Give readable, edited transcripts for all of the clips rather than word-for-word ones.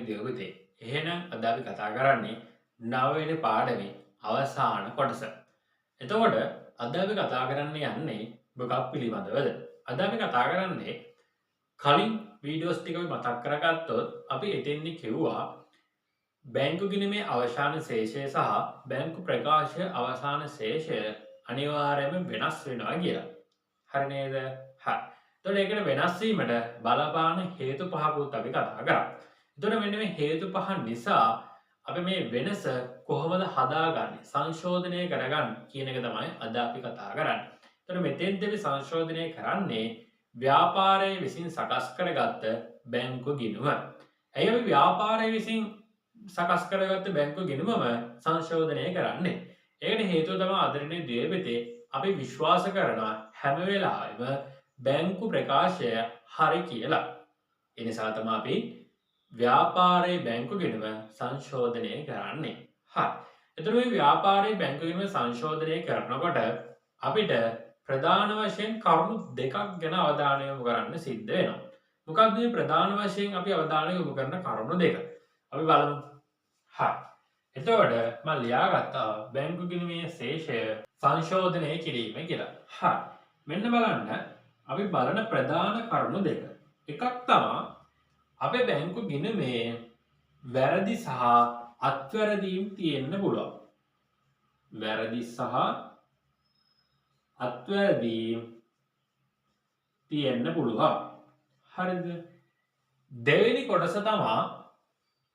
දෙව්විතේ. එහෙනම් අද අපි කතා කරන්නේ 9 වෙනි පාඩමේ අවසාන කොටස. එතකොට අද අපි කතා කරන්න යන්නේ මොකක් පිළිබඳවද? අද අපි කතා කරන්නේ කලින් වීඩියෝස් ටික අපි මතක් කරගත්තොත් අපි එතෙන්දි කිව්වා බැංකු ගිණුමේ අවසාන ශේෂය සහ බැංකු ප්‍රකාශය අවසාන ශේෂය අනිවාර්යයෙන්ම වෙනස් වෙනවා කියලා. හරි නේද? හරි. එතකොට ඒකට වෙනස් වීමට බලපාන හේතු පහකුත් අපි කතා කරා. එතකොට මෙන්න මේ හේතු පහ නිසා අපි මේ වෙනස කොහොමද හදාගන්නේ? සංශෝධනය කරගන්නේ කියන එක තමයි අද අපි කතා කරන්නේ. එතකොට මෙතෙන්දී අපි සංශෝධනය කරන්නේ ව්‍යාපාරයේ විසින් සකස් කරගත්ත බැංකු ගිණුම. ඇයි අපි ව්‍යාපාරයේ විසින් සකස් කරගත්ත බැංකු ගිණුමම සංශෝධනය කරන්නේ? ඒකට හේතුව තමයි ආදරණීය ද්වේපිතේ අපි විශ්වාස කරනවා හැම වෙලාවෙම බැංකු ප්‍රකාශය හරි කියලා. ඒ නිසා තමයි අපි ව්‍යාපාරයේ බැංකු ගිණුම සංශෝධනය කරන්නේ. හරි. එතකොට මේ ව්‍යාපාරයේ බැංකු ගිණුම සංශෝධනය කරනකොට අපිට ප්‍රධාන වශයෙන් කරුණු දෙකක් ගැන අවධානය යොමු කරන්න සිද්ධ වෙනවා. මොකක්ද මේ ප්‍රධාන වශයෙන් අපි අවධානය යොමු කරන කරුණු දෙක? අපි බලමු. හරි. එතකොට මම ලියාගත්තා බැංකු ගිණුමේ ශේෂය සංශෝධනය කිරීම කියලා. හරි. මෙන්න බලන්න අපි බලන ප්‍රධාන කරුණු දෙක. එකක් තමයි අපේ බැංකු ගිණුමේ වැරදි සහ අත්වැරදීම් තියෙන්න පුළුවන්. වැරදි සහ අත්වැරදීම් තියෙන්න පුළුවන්. හරිද? දෙවෙනි කොටස තමයි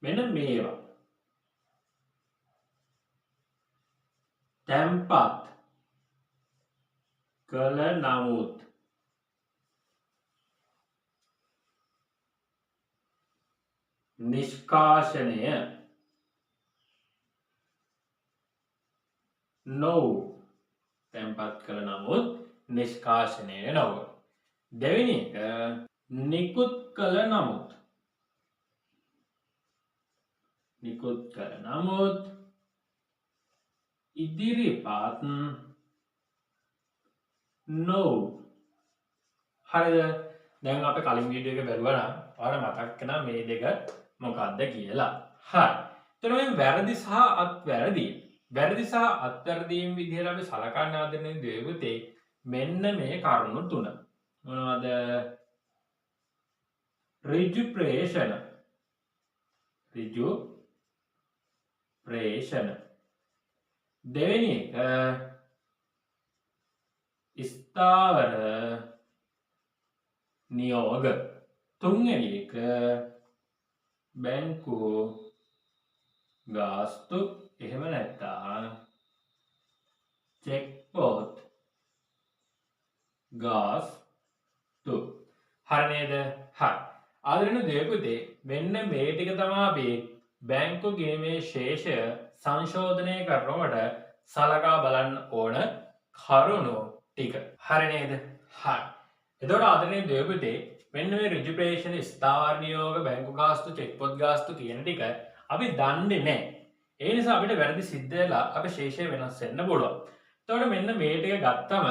මෙන්න මේවා. තැන්පත් කළ නමුත් නිෂ්කාශනය නොවූ. තැන්පත් කළ නමුත් නිෂ්කාශනය නොවූ. දෙවෙනි එක නිකුත් කළ නමුත්. නිකුත් කළ නමුත් ඉදිරිපත් නොවූ. හරිද? දැන් අපි කලින් වීඩියෝ එක බැලුවා නම් ඔයාලා මතක් කරනවා මේ දෙක මොකක්ද කියලා. හරි. එතකොට මේ වැරදි සහ අත්වැරදීම්. වැරදි සහ අත්වැරදීම් විදිහට අපි සලකන්න ආදරණීය ද්වේපිතේ මෙන්න මේ කරුණු තුන. මොනවද? ඍජු ප්‍රේෂණ. ඍජු ප්‍රේෂණ. දෙවෙනි එක ස්ථාවර නියෝග. තුන්වෙනි එක බැංකු ගාස්තු. එහෙම නැත්නම් චෙක් පොත් ගාස්තු. හරි නේද? හරි. ආදරණීය ද්වේපිතේ මෙන්න මේ ටික තමයි අපි බැංකු ගිණුමේ ශේෂය සංශෝධනය කරනකොට සලකා බලන්න ඕන කරුණු ටික. හරි නේද? හරි. එතකොට ආදරණීය ද්වේපිතේ මෙන්න මේ ඍජු ප්‍රේෂණ, ස්ථාවර නියෝග, බැංකු ගාස්තු, චෙක් පොත් ගාස්තු කියන ටික අපි දන්නේ නැහැ. ඒ නිසා අපිට වැරදි සිද්ධ වෙලා අපේ ශේෂය වෙනස් වෙන්න පුළුවන්. එතකොට මෙන්න මේ ටික ගත්තම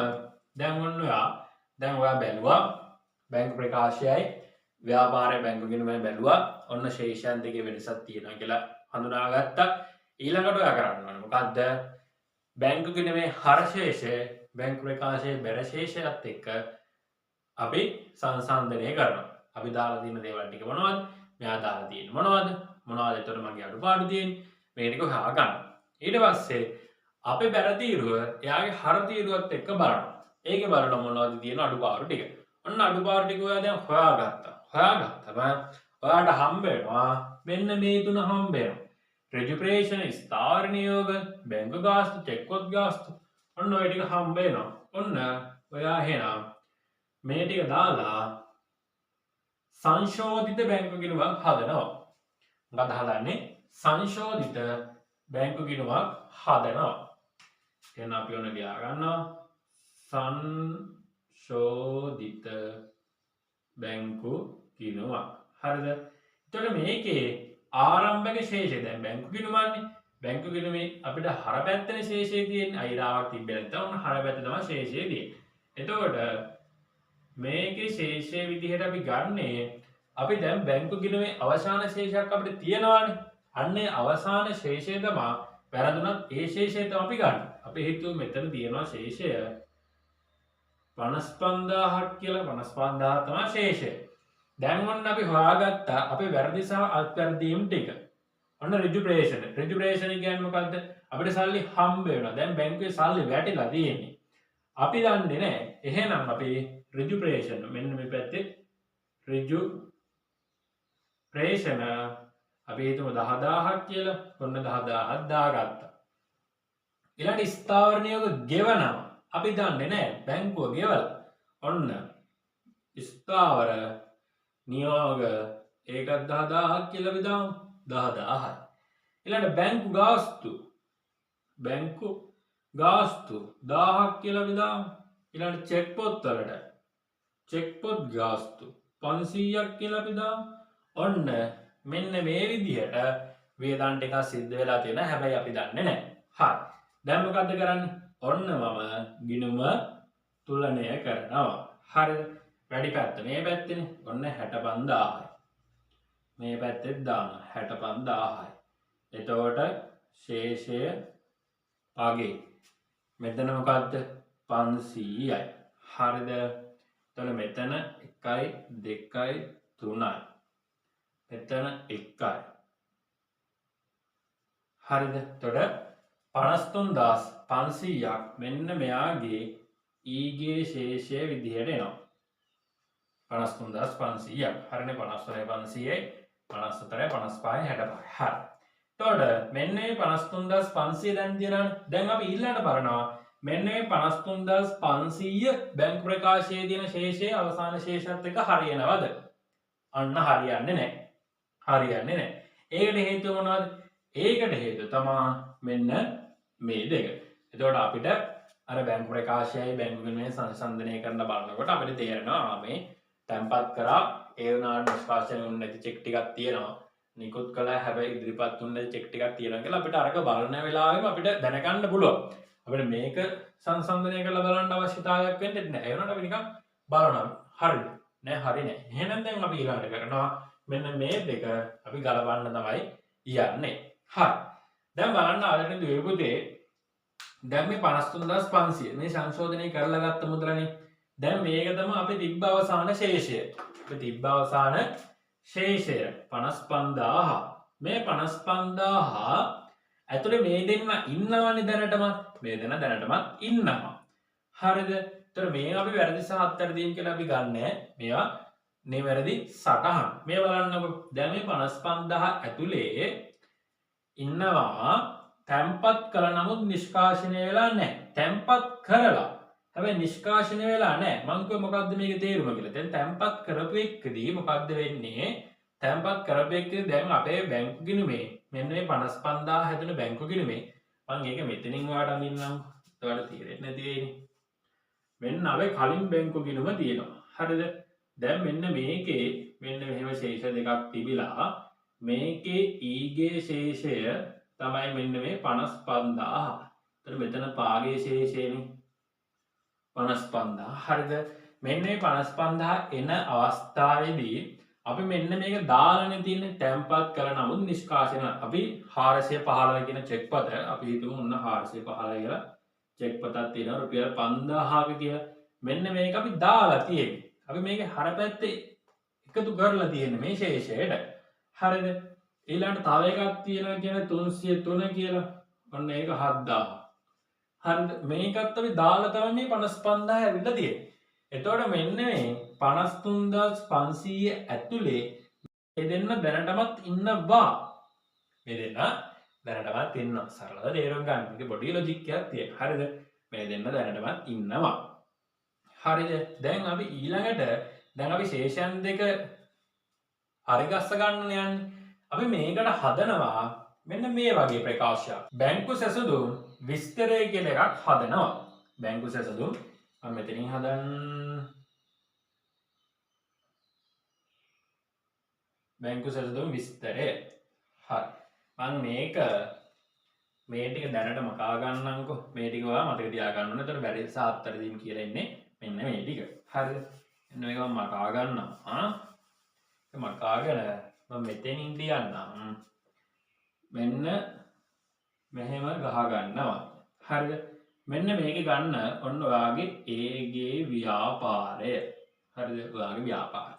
දැන් ඔයා බැලුවා බැංකු ප්‍රකාශයයි ව්‍යාපාරයේ බැංකු ගිණුමයි බැලුවා. ඔන්න ශේෂයන් දෙකේ වෙනසක් තියෙනවා කියලා හඳුනාගත්තා. ඊළඟට ඔයා කරන්න ඕනේ මොකද්ද? බැංකු ගිණුමේ හර ශේෂය බැංකු ප්‍රකාශයේ බැර ශේෂයත් එක්ක අපි සංසන්දනය කරනවා. අපි දාලා තියෙන දේවල් ටික මොනවද? මෙයා දාලා තියෙන්නේ මොනවද? එතකොට මගේ අඩුපාඩු තියෙන්නේ. මේ ටික හොයා ගන්න. ඊට පස්සේ අපේ බැර තීරුව එයාගේ හර තීරුවත් එක්ක බලනවා. ඒකේ බලන මොනවද තියෙන අඩුපාඩු ටික. ඔන්න අඩුපාඩු ටික ඔයා දැන් හොයාගත්තා. හොයාගත්තම ඔයාට හම්බ වෙනවා මෙන්න මේ තුන හම්බ වෙනවා. ඍජු ප්‍රේෂණ, ස්ථාවර නියෝග, බැංකු ගාස්තු, චෙක් පොත් ගාස්තු. ඔන්න ඔය ටික හම්බ වෙනවා. ඔන්න ඔයා එහෙනම් මේ ටික දාලා සංශෝධිත බැංකු ගිණුමක් හදනවා. මොකද හදන්නේ? සංශෝධිත බැංකු ගිණුමක් හදනවා. එහෙනම් අපි ඔන්න ලියා ගන්නවා සංශෝධිත බැංකු ගිණුමක්. හරිද? එතකොට මේකේ ආරම්භක ශේෂය දැන් බැංකු ගිණුමන්නේ. බැංකු ගිණුමේ අපිට හර පැත්තේ ශේෂය තියෙන්නේ. අයිරාවක් තිබ්බේ නැත්නම් ඔන්න හර පැත්ත තමයි ශේෂය තියෙන්නේ. එතකොට මේකේ ශේෂය විදිහට අපි ගන්නේ අපි දැන් බැංකු ගිණුමේ අවසාන ශේෂයක් අපිට තියෙනවානේ. අන්නේ අවසාන ශේෂය තමයි වැරදුනත් ඒ ශේෂය තමයි අපි ගන්න. අපි හිතුව මෙතන තියෙනවා ශේෂය 55000ක් කියලා. 55000 තමයි ශේෂය. දැන් ඔන්න අපි හොයාගත්තා අපේ වැරදි සහ අත්වැරදීම් ටික. ඔන්න ඍජු ප්‍රේෂණ. ඍජු ප්‍රේෂණ කියන්නේ මොකද්ද? අපිට සල්ලි හම්බ වෙනවා. දැන් බැංකුවේ සල්ලි වැටිලා තියෙන්නේ. අපි දන්නේ නැහැ. එහෙනම් අපි ඍජු ප්‍රේෂණ මෙන්න මේ පැත්තේ ඍජු ප්‍රේෂණ අපි හිතමු 10000ක් කියලා. ඔන්න 10000ක් දාගත්තා. ඊළඟ ස්ථාවර නියෝග ගෙවනවා. අපි දන්නේ නැහැ බැංකුව ගෙවලා. ඔන්න ස්ථාවර නියෝග ඒකත් 10000ක් කියලා අපි දාමු. 10000යි. ඊළඟ බැංකු ගාස්තු 1000ක් කියලා අපි දාමු. ඊළඟ චෙක් පොත් වලට චෙක් පොත් ගාස්තු 500ක් කියලා අපි දාමු. ඔන්න මෙන්න මේ විදිහට වේදන් ටිකක් සිද්ධ වෙලා තියෙනවා. හැබැයි අපි දන්නේ නැහැ. හරි. දැන් මොකද්ද කරන්නේ? ඔන්න මම ගිණුම තුලනය කරනවා. හරිද? වැඩි පැත්ත මේ පැත්තේනේ. ඔන්න 65000යි. මේ පැත්තෙත් දානවා 65000යි. එතකොට ශේෂය පගේ. මෙතන මොකද්ද? 500යි. හරිද? එතකොට මෙතන 1යි 2යි 3යි. මෙතන 1යි. හරිද? එතකොට 53500ක් මෙන්න මෙයාගේ ඊගේ ශේෂය විදිහට එනවා. 53500ක්. හරිනේ 53500යි 54යි 55යි 65යි. හරි. එතකොට මෙන්න මේ 53500 දැන් තියෙනවානේ. දැන් අපි ඊළඟට බලනවා මෙන්න මේ 53500 බැංකු ප්‍රකාශයේ තියෙන ශේෂයේ අවසාන ශේෂයත් එක්ක හරියනවද? අන්න හරියන්නේ නැහැ. හරියන්නේ නැහැ. ඒකට හේතුව මොනවද? ඒකට හේතුව තමයි මෙන්න මේ දෙක. එතකොට අපිට අර බැංකු ප්‍රකාශයයි බැංකු ගිණුමේ සංසන්දනය කරන්න බලනකොට අපිට තේරෙනවා මේ තැන්පත් කරා ඒ වුණාට නිෂ්කාශනය වුණ නැති චෙක් ටිකක් තියෙනවා. නිකුත් කළා හැබැයි ඉදිරිපත් වුණ නැති චෙක් ටිකක් තියෙනවා කියලා අපිට අරක බලන වෙලාවෙම අපිට දැනගන්න පුළුවන්. අපිට මේක සංසන්දනය කරලා බලන්න අවශ්‍යතාවයක් වෙන්නේ නැහැ. ඒ වුණාට අපි නිකන් බලනවා. හරිද? නෑ හරි නෑ. එහෙනම් දැන් අපි ඊළඟට කරනවා මෙන්න මේ දෙක අපි ගලපන්න තමයි යන්නේ. හරි. දැන් බලන්න ආදරණීය දුවේ පුතේ දැන් මේ 53500 මේ සංශෝධනය කරලා ගත්ත මුද්‍රණේ. දැන් මේක තමයි අපි තිබ්බ අවසාන ශේෂය. අපි තිබ්බ අවසාන ශේෂය 55000. මේ 55000 ඇතුලේ මේ දෙන්න ඉන්නවනේ දැනටමත්. මේ දෙන්න දැනටමත් ඉන්නවා. හරිද? ඒතර මේ අපි වැරදි සහ අත්හැරදීම් කියලා අපි ගන්නෑ. මේවා නිවැරදි සටහන්. මේ බලන්නකො. දැන් මේ 55000 ඇතුලේ ඉන්නවා තැම්පත් කළ නමුත් නිෂ්කාශනය වෙලා නැහැ. තැම්පත් කරලා හැබැයි නිෂ්කාශනය වෙලා නැහැ. මං කිව්වේ මොකද්ද මේකේ තේරුම කියලා. දැන් තැම්පත් කරපු එකදී මොකද්ද වෙන්නේ? තැම්පත් කරපු එකදී දැන් අපේ බැංකු ගිණුමේ මෙන්න මේ 55000 හැදුන බැංකු ගිණුමේ මං ඒක මෙතනින් ඔයාලට අඳින්නම්. ඔයාලට තේරෙන්නේ නැති වෙයිනේ. මෙන්න අපේ කලින් බැංකු ගිණුම තියෙනවා. හරිද? දැන් මෙන්න මේකේ මෙන්න මෙහෙම ශේෂ දෙකක් තිබිලා මේකේ ඊගේ ශේෂය තමයි මෙන්න මේ 55000. එතන මෙතන පාගේ ශේෂයනේ 55000. හරිද? මෙන්න මේ 55000 එන අවස්ථාවේදී අපි මෙන්න මේක දාලානේ තියෙන්නේ තැම්පත් කළ නමුත් නිෂ්කාශන. අපි 415 කියන චෙක් පත අපි හිතමු ඔන්න 415 කියලා චෙක් පතක් තියෙනවා රුපියල් 5000ක කියලා. මෙන්න මේක අපි දාලා තියෙන්නේ. අපි මේකේ හරපැත්තේ එකතු කරලා තියෙන්නේ මේ ශේෂයට. හරිද? ඊළඟට තව එකක් තියෙනවා කියන 303 කියලා. ඔන්න ඒක 7000. හරිද? මේකත් අපි දාලා තමයි මේ 55000 ඇවිල්ලා තියෙන්නේ. එතකොට මෙන්න මේ 53500 ඇතුලේ මේ දෙන්න දැනටමත් ඉන්නවා. මේ දෙන්න දැනටමත් ඉන්නවා. සරලව තේරුම් ගන්න. මේක බොඩි ලොජික් එකක් තියෙනවා. හරිද? මේ දෙන්න දැනටමත් ඉන්නවා. හරිද? දැන් අපි ඊළඟට දැන් අපි ශේෂයන් දෙක හරි ගස්ස ගන්න යන්නේ. අපි මේකට හදනවා මෙන්න මේ වගේ ප්‍රකාශයක්. බැංකු සැසඳුම් විස්තරය කියලා එකක් හදනවා. බැංකු සැසඳුම් මම මෙතනින් බැංකු සැසඳුම් විස්තරය. හරි. මම මේක මේ ටික දැනට මකා ගන්නම්කො. මේ ටික ඔයා මතක තියාගන්න ඕනේ. එතකොට වැරදි සහ අත්හැරදීම් කියලා ඉන්නේ මෙන්න මේ ටික. හරිද? එන්න මේක මම මකා ගන්නවා. මකාගෙන මෙතනින් ලියන්නම් මෙන්න මෙහෙම ගහගන්නවා. හරිද? මෙන්න මේක ගන්න ඔන්න ඔයාගේ ඒගේ ව්‍යාපාරය. හරිද? ඔයාගේ ව්‍යාපාරය.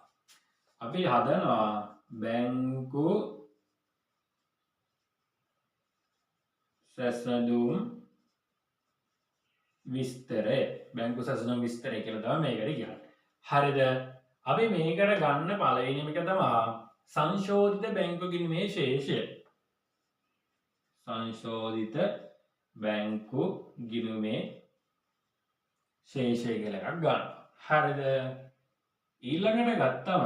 අපි හදනවා බැංකු සැසඳුම් විස්තරය. බැංකු සැසඳුම් විස්තරය කියලා තමයි මේකට කියන්නේ. හරිද? අපි මේකට ගන්න පළවෙනිම එක තමයි සංශෝධිත බැංකු ගිණුමේ ශේෂය. සංශෝධිත බැංකු ගිණුමේ ශේෂය කියලා එකක් ගන්න. හරිද? ඊළඟට ගත්තම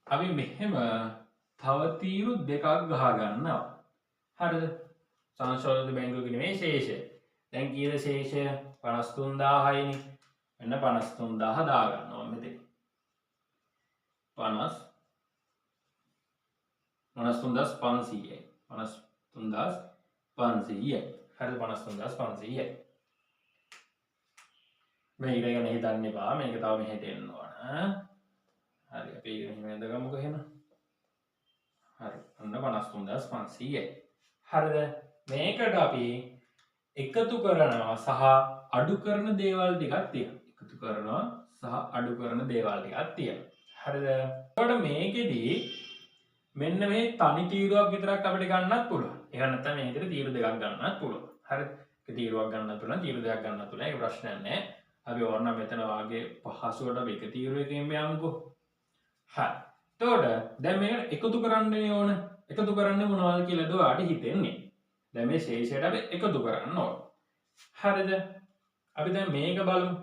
අපි මෙහෙම තව තීරු දෙකක් ගහ ගන්නවා. හරිද? සංශෝධිත බැංකු ගිණුමේ ශේෂය. දැන් කීයද ශේෂය? 53000යි නේ. මෙන්න 53000 දා ගන්නවා මෙතන. 53500යි. 53500යි. හරිද? 53500යි. මේක ගැන හිතන්න එපා. මේක තව මෙහෙට එන්න ඕන. හරි අපි මෙහෙම ඉඳගමුකෝ එහෙනම්. හරි. අන්න 53500යි. හරිද? මේකට අපි එකතු කරනවා සහ අඩු කරන දේවල් ටිකක් තියෙනවා. එකතු කරනවා සහ අඩු කරන දේවල් ටිකක් තියෙනවා. හරිද? එතකොට මේකෙදී මෙන්න මේ තනි තීරුවක් විතරක් අපිට ගන්නත් පුළුවන්. එහෙම නැත්නම් මේකට තීරු දෙකක් ගන්නත් පුළුවන්. හරිද? එක තීරුවක් ගන්නත් පුළුවන්, තීරු දෙකක් ගන්නත් පුළුවන්. ඒක ප්‍රශ්නයක් නෑ. අපි ඕන මෙතන වාගේ පහසුවට අපි එක තීරුවකින් යමුකෝ. හරි. එතකොට දැන් මේකට එකතු කරන්න ඕන. එකතු කරන්න මොනවද කියලාද ඔයාලට හිතෙන්නේ? දැන් මේ ශේෂයට අපි එකතු කරන්න ඕන. හරිද? අපි දැන් මේක බලමු.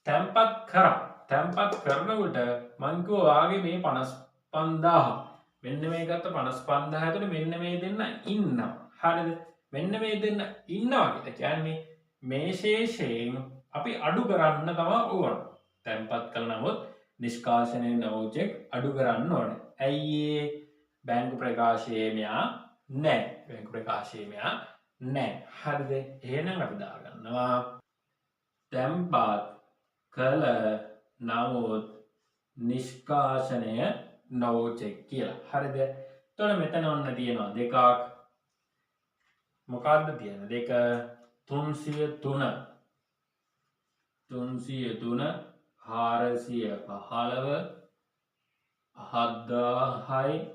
තැම්පත් කරා. තැම්පත් කරනකොට මං කිව්වා වාගේ මේ 55000 මෙන්න මේ ගත්ත 55000 ඇතුළේ මෙන්න මේ දෙන්න ඉන්නවා. හරිද? මෙන්න මේ දෙන්න ඉන්නවා කියලා කියන්නේ මේ ශේෂයෙන් අපි අඩු කරන්න තමයි ඕන. තැම්පත් කළ නමුත් නිෂ්කාශනය නොවූ චෙක් අඩු කරන්න ඕන. ඇයි ඒ බැංකු ප්‍රකාශයේ මෙයා නැහැ. බැංකු ප්‍රකාශයේ මෙයා නැහැ. හරිද? එහෙනම් අපි දාගන්නවා තැම්පත් කළ නමුත් නිෂ්කාශනය නොවූ චෙක් කියලා. හරිද? එතකොට මෙතන ඔන්න තියෙනවා දෙකක්. මොකක්ද තියෙන දෙක? 303 415 7000යි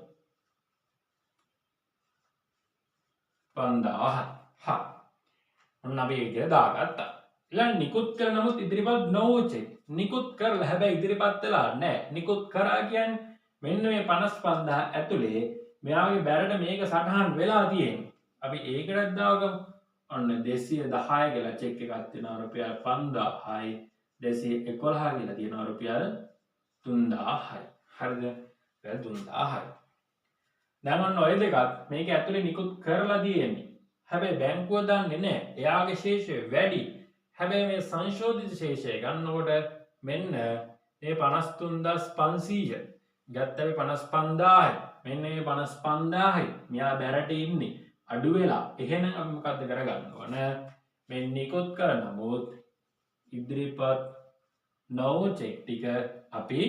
5000. හා ඔන්න අපි ඒක දාගත්තා. ඊළඟ නිකුත් කර නමුත් ඉදිරිපත් නොවූ චෙක්. නිකුත් කරලා හැබැයි ඉදිරිපත් වෙලා නැහැ. නිකුත් කරා කියන්නේ මෙන්න මේ 55000 ඇතුලේ මෙයාගේ බැරට මේක සටහන් වෙලා තියෙන්නේ. අපි ඒකටත් දාගමු. ඔන්න 210 කියලා චෙක් එකක් තියෙනවා රුපියල් 5000යි. 211 කියලා තියෙනවා රුපියල් 3000යි. හරිද? රුපියල් 3000යි. දැන් ඔන්න ඔය දෙකත් මේක ඇතුලේ නිකුත් කරලා තියෙන්නේ. හැබැයි බැංකුව දන්නේ නැහැ. එයාගේ ශේෂය වැඩි. හැබැයි මේ සංශෝධිත ශේෂය ගන්නකොට මෙන්න මේ 53500 ගත්ත අපි 55000යි. මෙන්න මේ 55000යි. මෙයා බැරට ඉන්නේ. අඩු වෙලා. එහෙනම් අපි මොකද්ද කරගන්න ඕන? මේ නිකුත් කරන නමුත් ඉදිරිපත් නොවූ චෙක් ටික අපි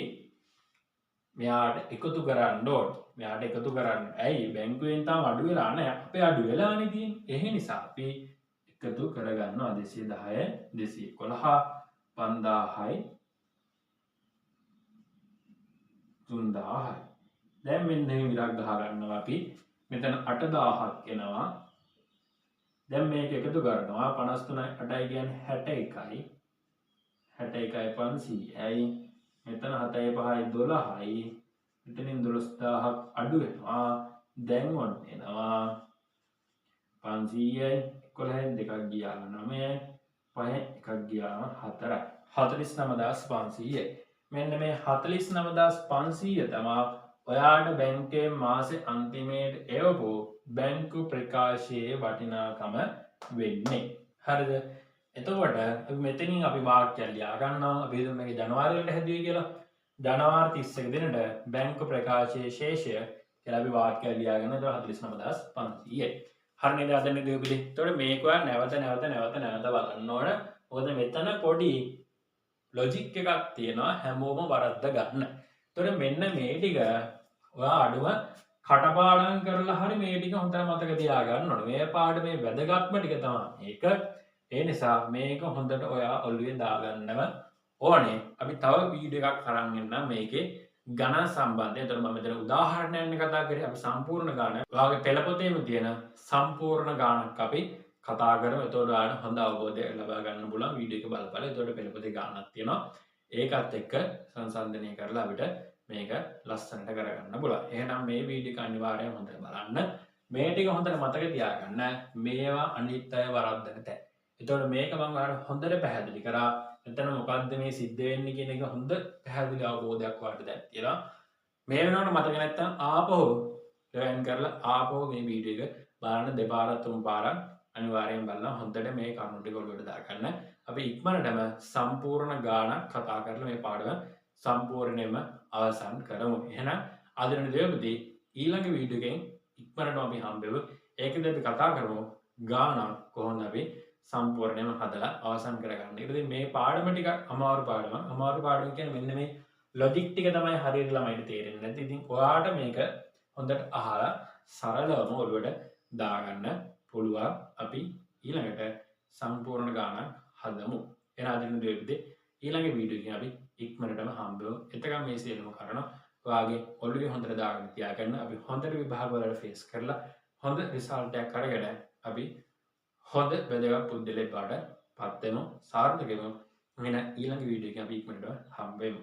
මෙයාට එකතු කරන්න ඕන. මෙයාට එකතු කරන්න. ඇයි බැංකුවෙන් තාම අඩු වෙලා නැහැ. අපේ අඩු වෙලානේ තියෙන්නේ. ඒ නිසා අපි එකතු කරගන්නවා 210 211 5000යි 3000යි. දැන් මෙන්න මේ විරක් ගහ ගන්නවා අපි. මෙතන 8000ක් එනවා. දැන් මේක එකතු කරනවා 53 8යි කියන්නේ 61යි 61යි 500යි. මෙතන 7යි 5යි 12යි. මෙතනින් 12000ක් අඩු වෙනවා. දැන් ඔන්න එනවා 500යි 11න් දෙකක් ගියා 9යි 5න් එකක් ගියා 4යි 49500යි. මෙන්න මේ 49500 තමයි ඔයාට බැංකේ මාසේ අන්තිමේට එවපු බැංකු ප්‍රකාශයේ වටිනාකම වෙන්නේ. හරිද? එතකොට මෙතනින් අපි වාක්‍යයක් ලියා ගන්නවා. අපි හිතමු මේක ජනවාරි වලට හැදුවේ කියලා. ජනවාරි 31 දිනට බැංකු ප්‍රකාශයේ ශේෂය කියලා අපි වාක්‍යයක් ලියා ගන්න. ඒක 49500යි. හරිනේද අදන්නේ දෙවිලි. එතකොට මේක ඔයා නැවත බලන්න ඕන. මොකද මෙතන පොඩි ලොජික් එකක් තියෙනවා හැමෝම වරද්ද ගන්න. තොර මෙන්න මේ ටික ඔයා අඩුව කටපාඩම් කරලා හරි මේ ටික හොඳට මතක තියාගන්න ඕනේ. මේ පාඩමේ වැදගත්ම ටික තමයි මේක. ඒ නිසා මේක හොඳට ඔයා ඔළුවේ දාගන්නව ඕනේ. අපි තව වීඩියෝ එකක් අරන් එන්නම් මේකේ ගණන් සම්බන්ධයෙන්. එතකොට මම මෙතන උදාහරණයක් කතා කරේ. අපි සම්පූර්ණ ගාන ඔයාගේ පෙළපොතේම තියෙන සම්පූර්ණ ගානක් අපි කතා කරමු. එතකොට ඔයාලට හොඳ අවබෝධයක් ලබා ගන්න පුළුවන් වීඩියෝ එක බලපළ. එතකොට පෙළපොතේ ගානක් තියෙනවා. ඒකත් එක්ක සංසන්දනය කරලා අපිට මේක ලස්සනට කරගන්න පුළුවන්. එහෙනම් මේ වීඩියෝ එක අනිවාර්යයෙන් හොඳට බලන්න. මේ ටික හොඳට මතක තියාගන්න. මේවා අනිත් අය වරද්දන තැන්. එතකොට මේක මම ඔයාලට හොඳට පැහැදිලි කරා. එතන මොකද්ද මේ සිද්ධ වෙන්නේ කියන එක හොඳ පැහැදිලි අවබෝධයක් ඔයාලට දැන් තියෙනවා. මේ වෙනකොට මතක නැත්තම් ආපහු රිවයින්ඩ් කරලා ආපහු මේ වීඩියෝ එක බලන්න දෙපාරක් තුන් පාරක් අනිවාර්යෙන් බලලා හොඳට මේ කරුණු ටික ඔළුවට දාගන්න. අපි ඉක්මනටම සම්පූර්ණ ගානක් කතා කරලා මේ පාඩම සම්පූර්ණයෙන්ම අවසන් කරමු. එහෙනම් අදින දේවපති ඊළඟ වීඩියෝ එකෙන් ඉක්මනටම අපි හම්බෙමු. ඒකද අපි කතා කරමු ගානක් කොහොමද අපි සම්පූර්ණයෙන්ම හදලා අවසන් කරගන්න. ඉතින් මේ පාඩම ටික අමාරු පාඩමක්. අමාරු පාඩම කියන්නේ මෙන්න මේ ලොජික් ටික තමයි හරියට ළමයිට තේරෙන්නේ නැති. ඉතින් ඔයාට මේක හොඳට අහලා සරලවම ඔළුවට දාගන්න පුළුවන්. අපි ඊළඟට සම්පූර්ණ ගානක් හදමු. එහෙනම් අදින දේවපති ඊළඟ වීඩියෝ එකෙන් අපි ඉක්මනටම හම්බෙමු. එතකම් මේ සියලුම කරන ඔයාගේ ඔළුවේ හොඳට දාගෙන තියාගන්න. අපි හොඳට විභාග වලට ෆේස් කරලා හොඳ රිසල්ට් එකක් අරගෙන අපි හොඳ වැදගත් පුද්ගලයෙක් බවට පත් වෙමු. සාර්ථක වෙමු. මෙන්න ඊළඟ වීඩියෝ එකෙන් අපි ඉක්මනට හම්බෙමු.